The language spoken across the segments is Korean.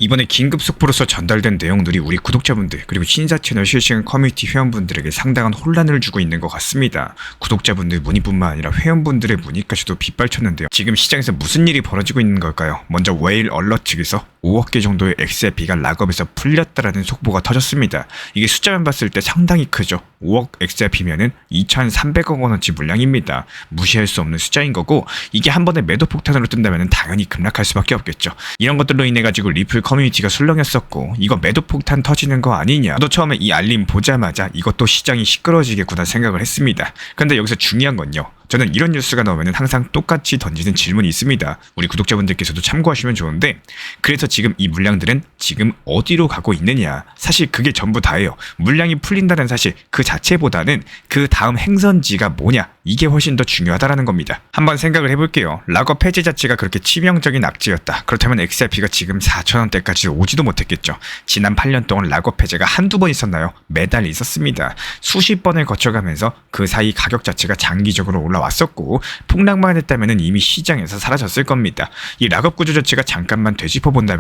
이번에 긴급 속보로서 전달된 내용들이 우리 구독자분들 그리고 신사 채널 실시간 커뮤니티 회원분들에게 상당한 혼란을 주고 있는 것 같습니다. 구독자분들 문의뿐만 아니라 회원분들의 문의까지도 빗발쳤는데요. 지금 시장에서 무슨 일이 벌어지고 있는 걸까요? 먼저 웨일 얼럿 측에서 5억 개 정도의 XRP가 락업에서 풀렸다라는 속보가 터졌습니다. 이게 숫자만 봤을 때 상당히 크죠. 5억 XRP면은 2,300억 원어치 물량입니다. 무시할 수 없는 숫자인 거고, 이게 한 번에 매도 폭탄으로 뜬다면 당연히 급락할 수밖에 없겠죠. 이런 것들로 인해 가지고 리플 커뮤니티가 술렁였었고, 이거 매도 폭탄 터지는 거 아니냐. 저도 처음에 이 알림 보자마자 이것도 시장이 시끄러지겠구나 생각을 했습니다. 그런데 여기서 중요한 건요, 저는 이런 뉴스가 나오면 항상 똑같이 던지는 질문이 있습니다. 우리 구독자분들께서도 참고하시면 좋은데, 그래서 지금 이 물량들은 지금 어디로 가고 있느냐, 사실 그게 전부 다예요. 물량이 풀린다는 사실 그 자체보다는 그 다음 행선지가 뭐냐, 이게 훨씬 더 중요하다라는 겁니다. 한번 생각을 해볼게요. 락업 폐지 자체가 그렇게 치명적인 악재였다. 그렇다면 XRP가 지금 4,000원대까지 오지도 못했겠죠. 지난 8년 동안 락업 폐지가 한두 번 있었나요? 매달 있었습니다. 수십 번을 거쳐가면서 그 사이 가격 자체가 장기적으로 올라왔었고, 폭락만 했다면 이미 시장에서 사라졌을 겁니다. 이 락업 구조 자체가 잠깐만 되짚어본다면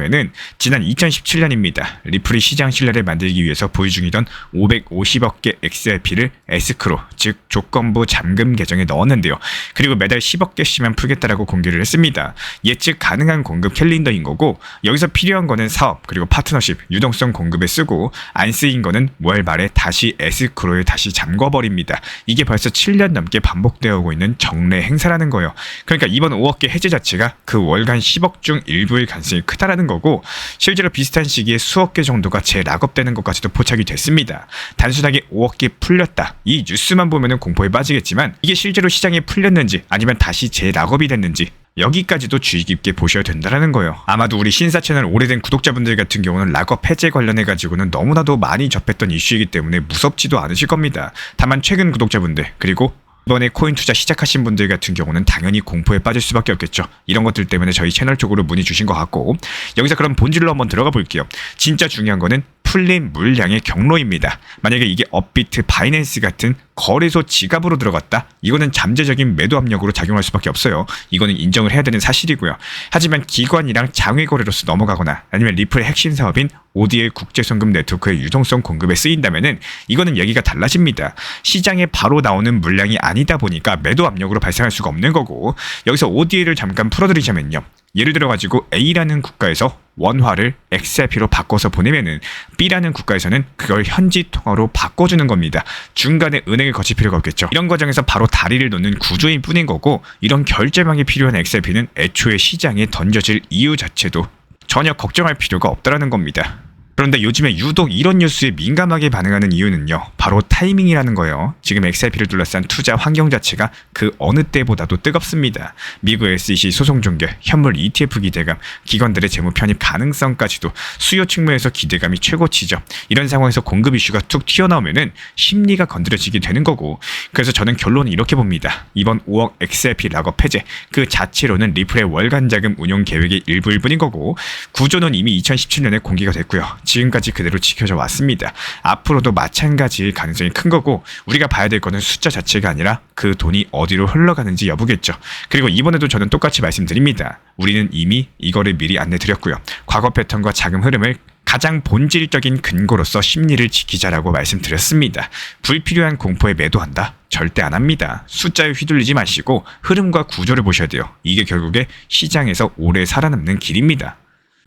지난 2017년입니다. 리플이 시장 신뢰를 만들기 위해서 보유 중이던 550억 개 XRP를 에스크로, 즉 조건부 잠금 계정에 넣었는데요. 그리고 매달 10억 개씩만 풀겠다라고 공개를 했습니다. 예측 가능한 공급 캘린더인 거고, 여기서 필요한 거는 사업 그리고 파트너십, 유동성 공급에 쓰고, 안 쓰인 거는 월 말에 다시 에스크로에 다시 잠궈버립니다. 이게 벌써 7년 넘게 반복되어 오고 있는 정례 행사라는 거예요. 그러니까 이번 5억 개 해제 자체가 그 월간 10억 중 일부일 가능성이 크다라는 거고, 실제로 비슷한 시기에 수억 개 정도가 재락업되는 것까지도 포착이 됐습니다. 단순하게 5억 개 풀렸다, 이 뉴스만 보면 공포에 빠지겠지만, 이게 실제로 시장에 풀렸는지 아니면 다시 재락업이 됐는지 여기까지도 주의 깊게 보셔야 된다는 거예요. 아마도 우리 신사 채널 오래된 구독자분들 같은 경우는 락업 해제 관련해가지고는 너무나도 많이 접했던 이슈이기 때문에 무섭지도 않으실 겁니다. 다만 최근 구독자분들 그리고 이번에 코인 투자 시작하신 분들 같은 경우는 당연히 공포에 빠질 수밖에 없겠죠. 이런 것들 때문에 저희 채널 쪽으로 문의 주신 것 같고, 여기서 그럼 본질로 한번 들어가 볼게요. 진짜 중요한 거는 풀린 물량의 경로입니다. 만약에 이게 업비트, 바이낸스 같은 거래소 지갑으로 들어갔다? 이거는 잠재적인 매도 압력으로 작용할 수밖에 없어요. 이거는 인정을 해야 되는 사실이고요. 하지만 기관이랑 장외 거래로서 넘어가거나 아니면 리플의 핵심 사업인 ODL 국제송금 네트워크의 유동성 공급에 쓰인다면은 이거는 얘기가 달라집니다. 시장에 바로 나오는 물량이 아니다 보니까 매도 압력으로 발생할 수가 없는 거고, 여기서 ODL을 잠깐 풀어드리자면요. 예를 들어가지고 A라는 국가에서 원화를 XRP로 바꿔서 보내면은 B라는 국가에서는 그걸 현지 통화로 바꿔주는 겁니다. 중간에 은행을 거칠 필요가 없겠죠. 이런 과정에서 바로 다리를 놓는 구조인 뿐인 거고, 이런 결제망이 필요한 XRP는 애초에 시장에 던져질 이유 자체도 전혀 걱정할 필요가 없다라는 겁니다. 그런데 요즘에 유독 이런 뉴스에 민감하게 반응하는 이유는요, 바로 타이밍이라는 거예요. 지금 XRP를 둘러싼 투자 환경 자체가 그 어느 때보다도 뜨겁습니다. 미국 SEC 소송 종결, 현물 ETF 기대감, 기관들의 재무 편입 가능성까지도 수요 측면에서 기대감이 최고치죠. 이런 상황에서 공급 이슈가 툭 튀어나오면은 심리가 건드려지게 되는 거고, 그래서 저는 결론은 이렇게 봅니다. 이번 5억 XRP 락업 해제 그 자체로는 리플의 월간 자금 운용 계획의 일부일 뿐인 거고, 구조는 이미 2017년에 공개가 됐고요. 지금까지 그대로 지켜져 왔습니다. 앞으로도 마찬가지일 가능성이 큰 거고, 우리가 봐야 될 거는 숫자 자체가 아니라 그 돈이 어디로 흘러가는지 여부겠죠. 그리고 이번에도 저는 똑같이 말씀드립니다. 우리는 이미 이거를 미리 안내드렸고요. 과거 패턴과 자금 흐름을 가장 본질적인 근거로서 심리를 지키자라고 말씀드렸습니다. 불필요한 공포에 매도한다? 절대 안 합니다. 숫자에 휘둘리지 마시고 흐름과 구조를 보셔야 돼요. 이게 결국에 시장에서 오래 살아남는 길입니다.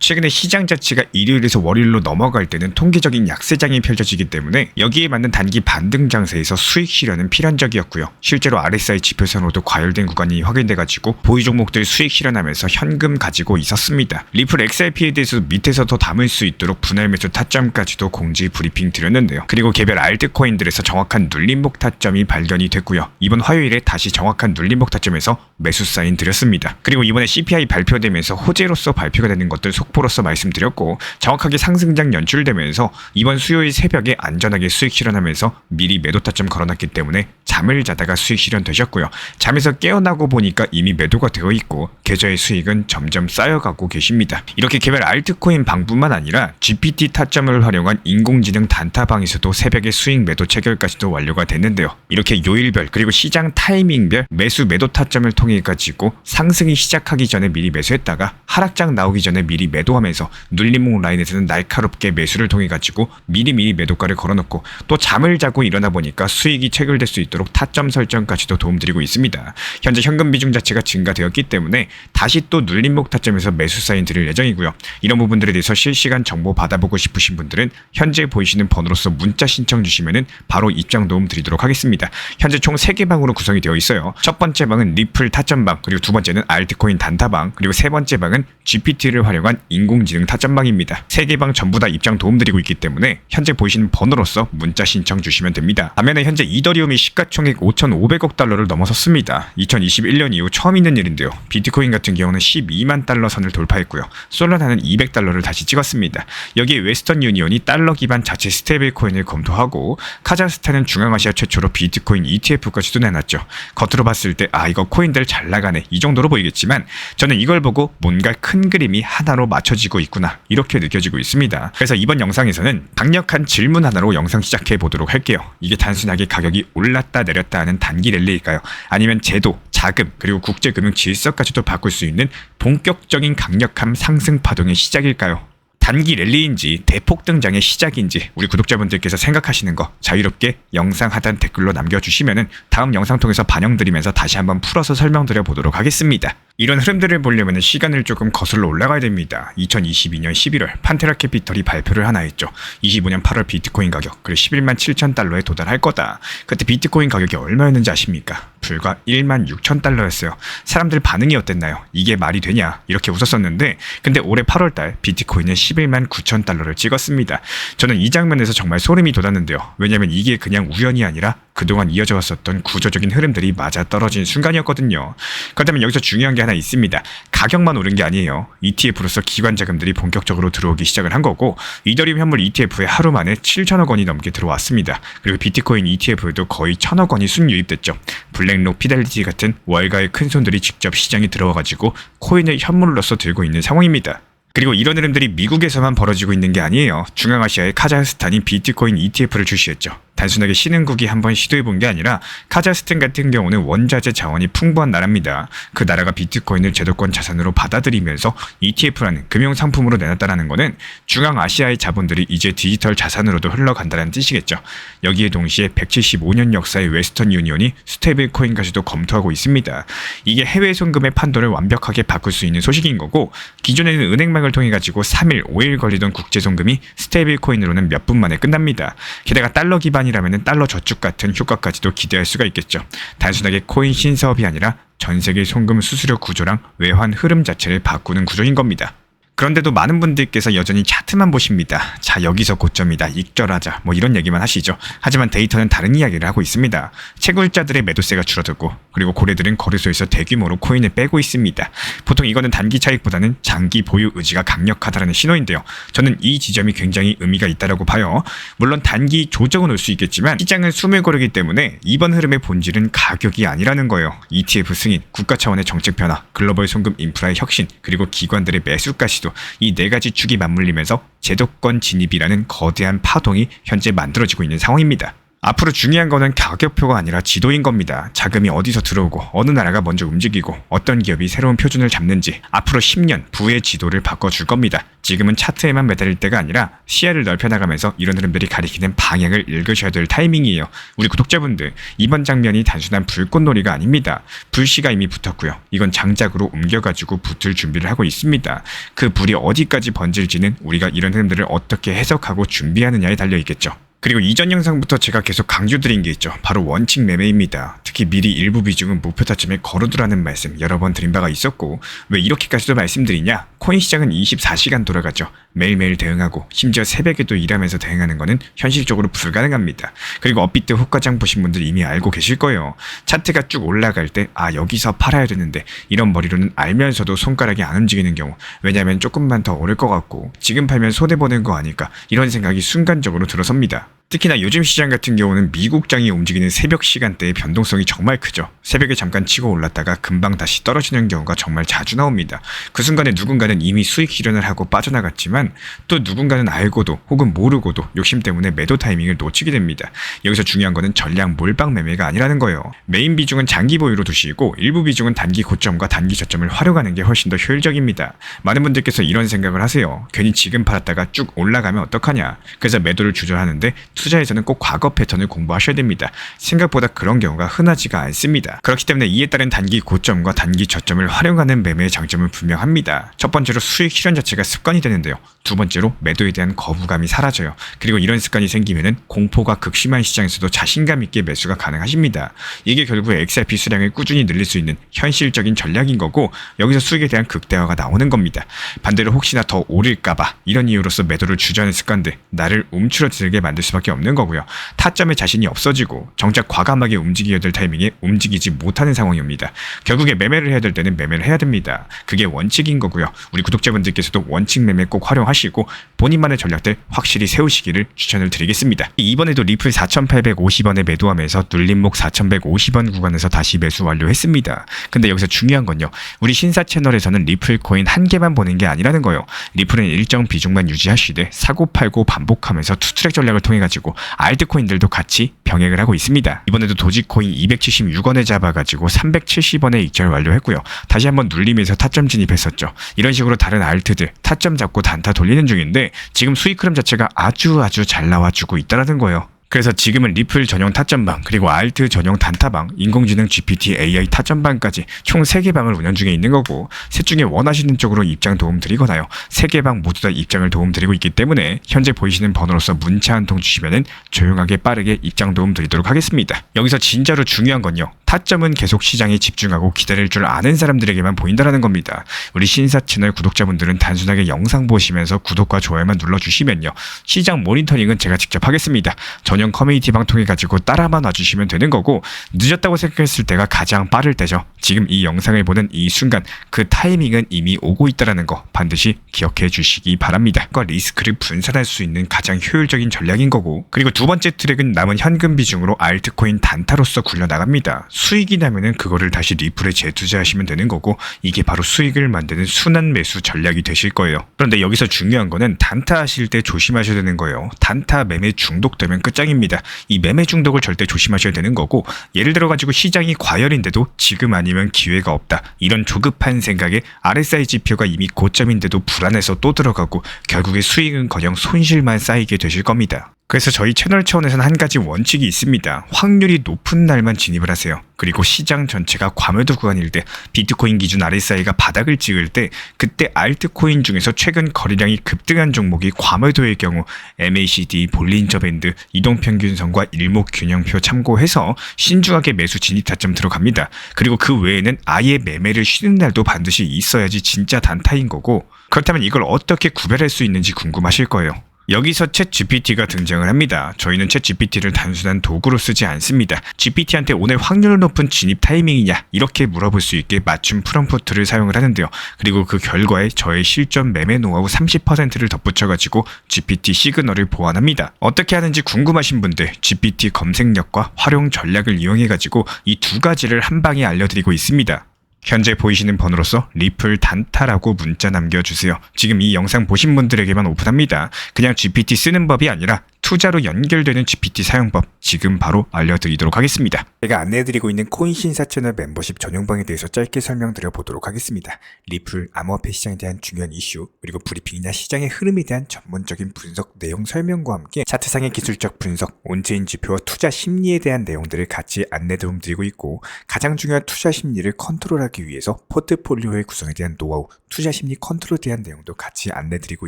최근에 시장 자체가 일요일에서 월요일로 넘어갈 때는 통계적인 약세장이 펼쳐지기 때문에 여기에 맞는 단기 반등 장세에서 수익 실현은 필연적이었고요. 실제로 RSI 지표선으로도 과열된 구간이 확인돼가지고 보유 종목들 수익 실현하면서 현금 가지고 있었습니다. 리플 XRP에 대해서 밑에서 더 담을 수 있도록 분할 매수 타점까지도 공지 브리핑 드렸는데요. 그리고 개별 알트코인들에서 정확한 눌림목 타점이 발견이 됐고요. 이번 화요일에 다시 정확한 눌림목 타점에서 매수 사인 드렸습니다. 그리고 이번에 CPI 발표되면서 호재로서 발표가 되는 것들 속보로서 말씀드렸고, 정확하게 상승장 연출되면서 이번 수요일 새벽에 안전하게 수익 실현하면서 미리 매도 타점 걸어놨기 때문에 잠을 자다가 수익 실현되셨고요. 잠에서 깨어나고 보니까 이미 매도가 되어 있고 계좌의 수익은 점점 쌓여가고 계십니다. 이렇게 개별 알트코인 방뿐만 아니라 GPT 타점을 활용한 인공지능 단타방에서도 새벽에 수익 매도 체결까지도 완료가 됐는데요. 이렇게 요일별 그리고 시장 타이밍별 매수 매도 타점을 통해 가지고 상승이 시작하기 전에 미리 매수했다가 하락장 나오기 전에 미리 매도 매도하면서 눌림목 라인에서는 날카롭게 매수를 통해 가지고 미리미리 매도가를 걸어놓고 또 잠을 자고 일어나 보니까 수익이 체결될 수 있도록 타점 설정까지도 도움드리고 있습니다. 현재 현금 비중 자체가 증가되었기 때문에 다시 또 눌림목 타점에서 매수 사인 드릴 예정이고요. 이런 부분들에 대해서 실시간 정보 받아보고 싶으신 분들은 현재 보이시는 번호로서 문자 신청 주시면은 바로 입장 도움 드리도록 하겠습니다. 현재 총 3개 방으로 구성이 되어 있어요. 첫 번째 방은 리플 타점방, 그리고 두 번째는 알트코인 단타방, 그리고 세 번째 방은 GPT를 활용한 인공지능 타점방입니다. 3개 방 전부 다 입장 도움 드리고 있기 때문에 현재 보이시는 번호로서 문자 신청 주시면 됩니다. 반면에 현재 이더리움이 시가총액 5,500억 달러를 넘어섰습니다. 2021년 이후 처음 있는 일인데요. 비트코인 같은 경우는 12만 달러 선을 돌파했고요. 솔라나는 200달러를 다시 찍었습니다. 여기에 웨스턴 유니온이 달러 기반 자체 스테이블 코인을 검토하고 카자흐스탄은 중앙아시아 최초로 비트코인 ETF까지도 내놨죠. 겉으로 봤을 때 이거 코인들 잘 나가네 이 정도로 보이겠지만 저는 이걸 보고 뭔가 큰 그림이 하나로 맞춰지고 있구나 이렇게 느껴지고 있습니다. 그래서 이번 영상에서는 강력한 질문 하나로 영상 시작해 보도록 할게요. 이게 단순하게 가격이 올랐다 내렸다 하는 단기 랠리일까요? 아니면 제도, 자금, 그리고 국제금융 질서까지도 바꿀 수 있는 본격적인 강력한 상승 파동의 시작일까요? 단기 랠리인지 대폭 등장의 시작인지 우리 구독자분들께서 생각하시는 거 자유롭게 영상 하단 댓글로 남겨주시면은 다음 영상 통해서 반영드리면서 다시 한번 풀어서 설명드려 보도록 하겠습니다. 이런 흐름들을 보려면 시간을 조금 거슬러 올라가야 됩니다. 2022년 11월 판테라 캐피털이 발표를 하나 했죠. 25년 8월 비트코인 가격 그리고 11만 7천 달러에 도달할 거다. 그때 비트코인 가격이 얼마였는지 아십니까? 불과 1만 6천 달러였어요. 사람들 반응이 어땠나요? 이게 말이 되냐? 이렇게 웃었었는데 근데 올해 8월달 비트코인은 11만 9천 달러를 찍었습니다. 저는 이 장면에서 정말 소름이 돋았는데요. 왜냐면 이게 그냥 우연이 아니라 그동안 이어져 왔었던 구조적인 흐름들이 맞아떨어진 순간이었거든요. 그렇다면 여기서 중요한 게 하나 있습니다. 가격만 오른 게 아니에요. ETF로서 기관 자금들이 본격적으로 들어오기 시작을 한 거고 이더리움 현물 ETF에 하루 만에 7천억 원이 넘게 들어왔습니다. 그리고 비트코인 ETF에도 거의 1,000억 원이 순유입됐죠. 블랙록, 피델리티 같은 월가의 큰 손들이 직접 시장에 들어와가지고 코인을 현물로서 들고 있는 상황입니다. 그리고 이런 흐름들이 미국에서만 벌어지고 있는 게 아니에요. 중앙아시아의 카자흐스탄이 비트코인 ETF를 출시했죠. 단순하게 신흥국이 한번 시도해본 게 아니라 카자흐스탄 같은 경우는 원자재 자원이 풍부한 나라입니다. 그 나라가 비트코인을 제도권 자산으로 받아들이면서 ETF라는 금융상품으로 내놨다는 거는 중앙아시아의 자본들이 이제 디지털 자산으로도 흘러간다는 뜻이겠죠. 여기에 동시에 175년 역사의 웨스턴 유니온이 스테이블 코인까지도 검토하고 있습니다. 이게 해외 송금의 판도를 완벽하게 바꿀 수 있는 소식인 거고 기존에는 은행망을 통해 가지고 3일, 5일 걸리던 국제 송금이 스테이블 코인으로는 몇 분 만에 끝납니다. 게다가 달러 기반이라면 달러 저축 같은 효과까지도 기대할 수가 있겠죠. 단순하게 코인 신사업이 아니라 전 세계 송금 수수료 구조랑 외환 흐름 자체를 바꾸는 구조인 겁니다. 그런데도 많은 분들께서 여전히 차트만 보십니다. 자, 여기서 고점이다, 익절하자, 이런 얘기만 하시죠. 하지만 데이터는 다른 이야기를 하고 있습니다. 채굴자들의 매도세가 줄어들고 그리고 고래들은 거래소에서 대규모로 코인을 빼고 있습니다. 보통 이거는 단기 차익보다는 장기 보유 의지가 강력하다는 신호인데요. 저는 이 지점이 굉장히 의미가 있다고 봐요. 물론 단기 조정은 올 수 있겠지만 시장은 숨을 고르기 때문에 이번 흐름의 본질은 가격이 아니라는 거예요. ETF 승인, 국가 차원의 정책 변화, 글로벌 송금 인프라의 혁신, 그리고 기관들의 매수까지도 이 4가지 축이 맞물리면서 제도권 진입이라는 거대한 파동이 현재 만들어지고 있는 상황입니다. 앞으로 중요한 거는 가격표가 아니라 지도인 겁니다. 자금이 어디서 들어오고 어느 나라가 먼저 움직이고 어떤 기업이 새로운 표준을 잡는지 앞으로 10년 부의 지도를 바꿔줄 겁니다. 지금은 차트에만 매달릴 때가 아니라 시야를 넓혀나가면서 이런 흐름들이 가리키는 방향을 읽으셔야 될 타이밍이에요. 우리 구독자분들, 이번 장면이 단순한 불꽃놀이가 아닙니다. 불씨가 이미 붙었고요. 이건 장작으로 옮겨가지고 붙을 준비를 하고 있습니다. 그 불이 어디까지 번질지는 우리가 이런 흐름들을 어떻게 해석하고 준비하느냐에 달려있겠죠. 그리고 이전 영상부터 제가 계속 강조드린 게 있죠. 바로 원칙 매매입니다. 특히 미리 일부 비중은 목표 타점에 걸어두라는 말씀 여러 번 드린 바가 있었고 왜 이렇게까지도 말씀드리냐? 코인 시장은 24시간 돌아가죠. 매일매일 대응하고 심지어 새벽에도 일하면서 대응하는 거는 현실적으로 불가능합니다. 그리고 업비트 호가장 보신 분들 이미 알고 계실 거예요. 차트가 쭉 올라갈 때 여기서 팔아야 되는데 이런 머리로는 알면서도 손가락이 안 움직이는 경우, 왜냐하면 조금만 더 오를 것 같고 지금 팔면 손해보는 거 아닐까 이런 생각이 순간적으로 들어섭니다. 특히나 요즘 시장 같은 경우는 미국장이 움직이는 새벽 시간대에 변동성이 정말 크죠. 새벽에 잠깐 치고 올랐다가 금방 다시 떨어지는 경우가 정말 자주 나옵니다. 그 순간에 누군가는 이미 수익 실현을 하고 빠져나갔지만 또 누군가는 알고도 혹은 모르고도 욕심 때문에 매도 타이밍을 놓치게 됩니다. 여기서 중요한 거는 전량 몰빵 매매가 아니라는 거예요. 메인 비중은 장기 보유로 두시고 일부 비중은 단기 고점과 단기 저점을 활용하는 게 훨씬 더 효율적입니다. 많은 분들께서 이런 생각을 하세요. 괜히 지금 팔았다가 쭉 올라가면 어떡하냐. 그래서 매도를 주저하는데 투자에서는 꼭 과거 패턴을 공부하셔야 됩니다. 생각보다 그런 경우가 흔하지가 않습니다. 그렇기 때문에 이에 따른 단기 고점과 단기 저점을 활용하는 매매의 장점은 분명합니다. 첫 번째로 수익 실현 자체가 습관이 되는데요. 두 번째로 매도에 대한 거부감이 사라져요. 그리고 이런 습관이 생기면은 공포가 극심한 시장에서도 자신감 있게 매수가 가능하십니다. 이게 결국 XRP 수량을 꾸준히 늘릴 수 있는 현실적인 전략인 거고 여기서 수익에 대한 극대화가 나오는 겁니다. 반대로 혹시나 더 오를까봐 이런 이유로서 매도를 주저하는 습관들 나를 움츠러들게 만들 수밖에 없는 거고요. 타점에 자신이 없어지고 정작 과감하게 움직여야 될 타이밍에 움직이지 못하는 상황입니다. 결국에 매매를 해야 될 때는 매매를 해야 됩니다. 그게 원칙인 거고요. 우리 구독자분들께서도 원칙 매매 꼭 활용하시고 본인만의 전략들 확실히 세우시기를 추천을 드리겠습니다. 이번에도 리플 4,850원에 매도하면서 눌림목 4,150원 구간에서 다시 매수 완료했습니다. 근데 여기서 중요한 건요. 우리 신사 채널에서는 리플 코인 한 개만 보는 게 아니라는 거예요. 리플은 일정 비중만 유지하시되 사고 팔고 반복하면서 투트랙 전략을 통해 가지고 알트코인들도 같이 병행을 하고 있습니다. 이번에도 도지코인 276원에 잡아가지고 370원에 익절 완료했고요. 다시 한번 눌림에서 타점 진입했었죠. 이런 식으로 다른 알트들 타점 잡고 단타 돌리는 중인데 지금 수익 흐름 자체가 아주 잘 나와주고 있다는 거예요. 그래서 지금은 리플 전용 타점방 그리고 알트 전용 단타방 인공지능 GPT AI 타점방까지 총 3개 방을 운영 중에 있는 거고 셋 중에 원하시는 쪽으로 입장 도움 드리거나요 3개 방 모두 다 입장을 도움 드리고 있기 때문에 현재 보이시는 번호로서 문자 한 통 주시면은 조용하게 빠르게 입장 도움 드리도록 하겠습니다. 여기서 진짜로 중요한 건요. 타점은 계속 시장에 집중하고 기다릴 줄 아는 사람들에게만 보인다는 겁니다. 우리 신사 채널 구독자분들은 단순하게 영상 보시면서 구독과 좋아요만 눌러주시면요. 시장 모니터링은 제가 직접 하겠습니다. 전용 커뮤니티 방 통해 가지고 따라만 와주시면 되는 거고 늦었다고 생각했을 때가 가장 빠를 때죠. 지금 이 영상을 보는 이 순간 그 타이밍은 이미 오고 있다는 거 반드시 기억해 주시기 바랍니다. 리스크를 분산할 수 있는 가장 효율적인 전략인 거고 그리고 두 번째 트랙은 남은 현금 비중으로 알트코인 단타로서 굴려나갑니다. 수익이 나면은 그거를 다시 리플에 재투자하시면 되는 거고 이게 바로 수익을 만드는 순환 매수 전략이 되실 거예요. 그런데 여기서 중요한 거는 단타 하실 때 조심하셔야 되는 거예요. 단타 매매 중독되면 끝장입니다. 이 매매 중독을 절대 조심하셔야 되는 거고 예를 들어 가지고 시장이 과열인데도 지금 아니면 기회가 없다. 이런 조급한 생각에 RSI 지표가 이미 고점인데도 불안해서 또 들어가고 결국에 수익은커녕 손실만 쌓이게 되실 겁니다. 그래서 저희 채널 차원에서는 한 가지 원칙이 있습니다. 확률이 높은 날만 진입을 하세요. 그리고 시장 전체가 과매도 구간일 때 비트코인 기준 RSI가 바닥을 찍을 때 그때 알트코인 중에서 최근 거래량이 급등한 종목이 과매도의 경우 MACD, 볼린저 밴드, 이동평균선과 일목균형표 참고해서 신중하게 매수 진입 타점 들어갑니다. 그리고 그 외에는 아예 매매를 쉬는 날도 반드시 있어야지 진짜 단타인 거고 그렇다면 이걸 어떻게 구별할 수 있는지 궁금하실 거예요. 여기서 챗 GPT가 등장을 합니다. 저희는 챗 GPT를 단순한 도구로 쓰지 않습니다. GPT한테 오늘 확률 높은 진입 타이밍이냐 이렇게 물어볼 수 있게 맞춤 프롬프트를 사용을 하는데요. 그리고 그 결과에 저의 실전 매매 노하우 30%를 덧붙여가지고 GPT 시그널을 보완합니다. 어떻게 하는지 궁금하신 분들 GPT 검색력과 활용 전략을 이용해가지고 이 두 가지를 한 방에 알려드리고 있습니다. 현재 보이시는 번호로서 리플 단타라고 문자 남겨주세요. 지금 이 영상 보신 분들에게만 오픈합니다. 그냥 GPT 쓰는 법이 아니라 투자로 연결되는 GPT 사용법 지금 바로 알려드리도록 하겠습니다. 제가 안내해드리고 있는 코인 신사 채널 멤버십 전용방에 대해서 짧게 설명드려 보도록 하겠습니다. 리플, 암호화폐 시장에 대한 중요한 이슈, 그리고 브리핑이나 시장의 흐름에 대한 전문적인 분석 내용 설명과 함께 차트상의 기술적 분석, 온체인 지표와 투자 심리에 대한 내용들을 같이 안내 도움드리고 있고 가장 중요한 투자 심리를 컨트롤하기 위해서 포트폴리오의 구성에 대한 노하우, 투자 심리 컨트롤에 대한 내용도 같이 안내드리고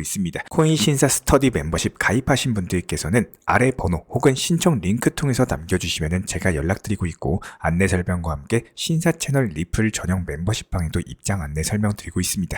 있습니다. 코인 신사 스터디 멤버십 가입하신 분들께서는 아래 번호 혹은 신청 링크 통해서 남겨주시면 제가 연락드리고 있고 안내 설명과 함께 신사 채널 리플 전용 멤버십 방에도 입장 안내 설명드리고 있습니다.